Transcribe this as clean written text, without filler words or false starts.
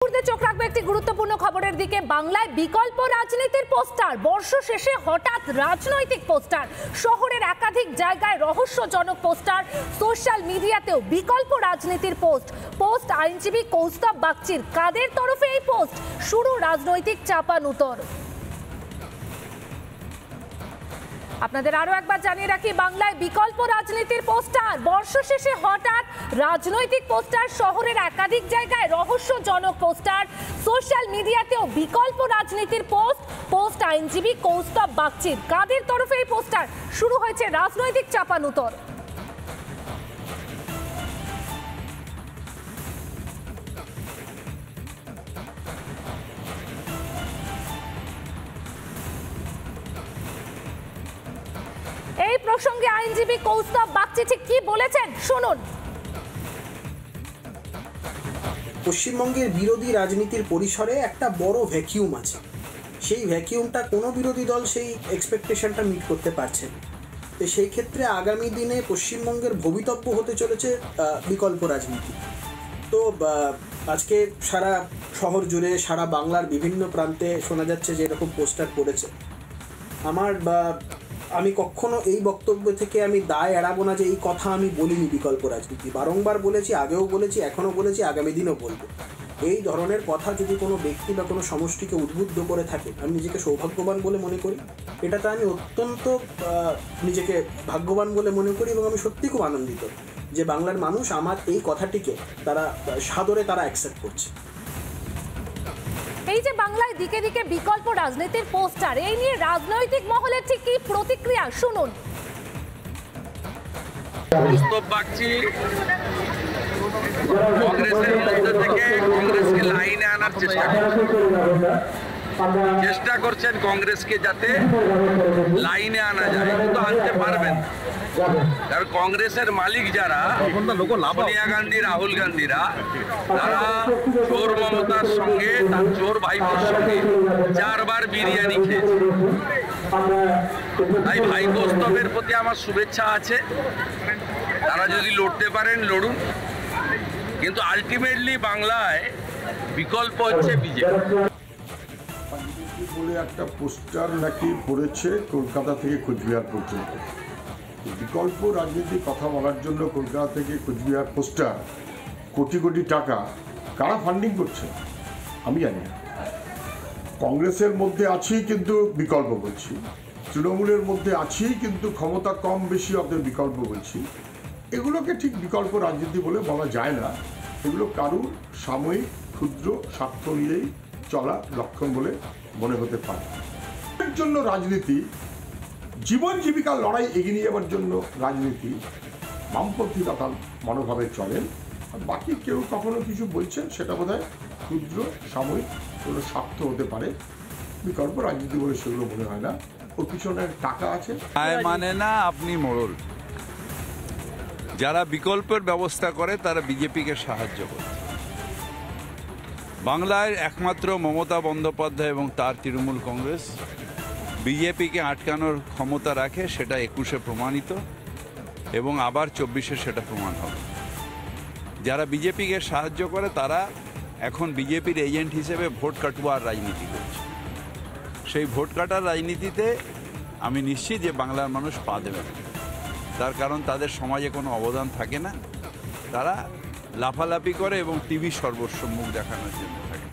চোখ রাখবে একটি গুরুত্বপূর্ণ খবরের দিকে। বাংলায় বিকল্প রাজনীতির পোস্টার, বর্ষ শেষে হঠাৎ রাজনৈতিক পোস্টার, শহরের একাধিক জায়গায় রহস্যজনক পোস্টার, সোশ্যাল মিডিয়াতেও বিকল্প রাজনীতির পোস্ট আইনজীবী কৌস্তব বাগচির। কাদের তরফে এই পোস্ট? শুরু রাজনৈতিক চাপানুতর। আপনাদের আরো একবার জানিয়ে রাখি, বাংলায় বিকল্প রাজনীতির পোস্টার, বর্ষ শেষে হঠাৎ রাজনৈতিক পোস্টার, শহরের একাধিক জায়গায় রহস্যজনক পোস্টার, সোশ্যাল মিডিয়াতেও বিকল্প রাজনীতির পোস্ট আইনজীবী কৌস্তব বাগচির। কাদের তরফে এই পোস্টার? শুরু হয়েছে রাজনৈতিক চাপানুতর। এই প্রসঙ্গে আইনজীবী কৌস্তব বাগচি ঠিক কি বলেছেন শুনুন। পশ্চিমবঙ্গের বিরোধী রাজনীতির পরিসরে একটা বড় ভ্যাকিউম আছে। সেই ভ্যাকিউমটা কোনো বিরোধী দল সেই এক্সপেকটেশনটা মিট করতে পারছে না। তো সেই ক্ষেত্রে আগামী দিনে পশ্চিমবঙ্গের ভবিতব্য হতে চলেছে বিকল্প রাজনীতি। তো আজকে সারা শহর জুড়ে, সারা বাংলার বিভিন্ন প্রান্তে শোনা যাচ্ছে যে এরকম পোস্টার পড়েছে। আমি কখনো এই বক্তব্য থেকে আমি দায় এড়াবো না যে এই কথা আমি বলিনি। বিকল্প রাজনীতি বারংবার বলেছি, আগেও বলেছি, এখনও বলেছি, আগামী দিনও বলবো। এই ধরনের কথা যদি কোনো ব্যক্তি বা কোনো সমষ্টিকে উদ্বুদ্ধ করে থাকে, আমি নিজেকে সৌভাগ্যবান বলে মনে করি। এটাতে আমি অত্যন্ত নিজেকে ভাগ্যবান বলে মনে করি এবং আমি সত্যি খুব আনন্দিত যে বাংলার মানুষ আমার এই কথাটিকে তারা সাদরে অ্যাকসেপ্ট করছে। এই যে বাংলায় দিকে দিকে বিকল্প রাজনীতির পোস্টার, এই নিয়ে রাজনৈতিক মহলের ঠিক কি প্রতিক্রিয়া শুনুন। কৌস্তব বাগচি কংগ্রেসের মধ্যে থেকে কংগ্রেসকে লাইনে আনার চেষ্টা করছেন কংগ্রেসকে যাতে লাইনে আনা যায়, কিন্তু আনতে পারবেন। কারণ কংগ্রেসের মালিক যারা সোনিয়া গান্ধী, রাহুল গান্ধীরা, তারা চোর মমতার সঙ্গে, তার চোর ভাইপোর সঙ্গে 4 বার বিরিয়ানি খেয়েছে। তাই ভাই কৌস্তবের প্রতি আমার শুভেচ্ছা আছে। তারা যদি লড়তে পারেন লড়ুন, কিন্তু আলটিমেটলি বাংলায় বিকল্প হচ্ছে বিজেপি বলে একটা পোস্টার নাকি পড়েছে কলকাতা থেকে কোচবিহার পর্যন্ত। বিকল্প রাজনীতির কথা বলার জন্য কলকাতা থেকে কোচবিহার পোস্টার, কোটি কোটি টাকা কারা ফান্ডিং করছে আমি জানি না। কংগ্রেসের মধ্যে আছি কিন্তু বিকল্প বলছি, তৃণমূলের মধ্যে আছি কিন্তু ক্ষমতা কম বেশি ওদের বিকল্প বলছি। এগুলোকে ঠিক বিকল্প রাজনীতি বলে বলা যায় না। এগুলো কারুর সাময়িক ক্ষুদ্র স্বার্থ নিয়েই চলা লক্ষণ বলে মনে হতে পারে। এর জন্য রাজনীতি, জীবন জীবিকার লড়াই এগিয়ে নিয়ে যাওয়ার জন্য রাজনীতি বামপন্থী তথা মনোভাবে চলেন। আর বাকি কেউ কখনো কিছু বলছেন সেটা বোধহয় ক্ষুদ্র সাময়িক কোনো স্বার্থ হতে পারে। বিকল্প রাজনীতি বলে সেগুলো মনে হয় না। ওর পিছনে টাকা আছে মানে না, আপনি মোড়ল। যারা বিকল্পের ব্যবস্থা করে তারা বিজেপিকে সাহায্য করে। বাংলায় একমাত্র মমতা বন্দ্যোপাধ্যায় এবং তার তৃণমূল কংগ্রেস বিজেপিকে আটকানোর ক্ষমতা রাখে। সেটা 21-এ প্রমাণিত এবং আবার 24-এ সেটা প্রমাণ হবে। যারা বিজেপিকে সাহায্য করে তারা এখন বিজেপির এজেন্ট হিসেবে ভোট কাটুয়ার রাজনীতি করছে। সেই ভোট কাটার রাজনীতিতে আমি নিশ্চিত যে বাংলার মানুষ পা দেবে না। তার কারণ তাদের সমাজে কোনো অবদান থাকে না, তারা লাফালাফি করে এবং টিভি সর্বস্ব মুখ দেখানোর জন্য থাকে।